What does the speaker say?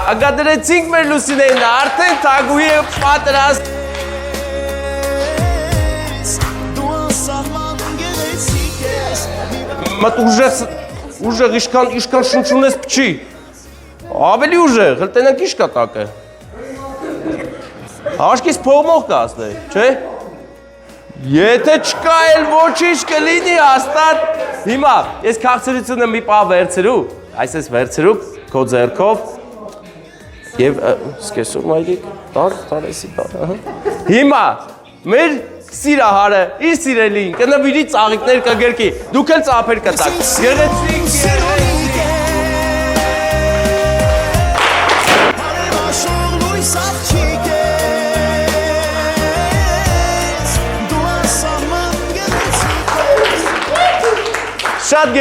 Ագադրեցինք մեր Լուսինեին, արդեն թագուհի է պատրաստ։ Մատ ուժեղ իշքան շնչուն ես պչի։ Ավելի ուժեղ, հլ տենանք իշկա տակը։ Հաշկիս փողմող կասնեի, չէ։ Եթե չկա էլ ոչինչ կլինի հաստատ։ Հիմա, ես քաղցրությունը մի պահ վերցրու, այսպես վերցրու, քո ձեռքով։ Եվ սկեսով մայրիկ, տարեսի տար, Հիմա, մեր սիրահարը, իր սիրելին, կնվիրի ծաղիկներ կգրկի, դուք էլ ծափեր կտակ, գեղեցիկ, Շատ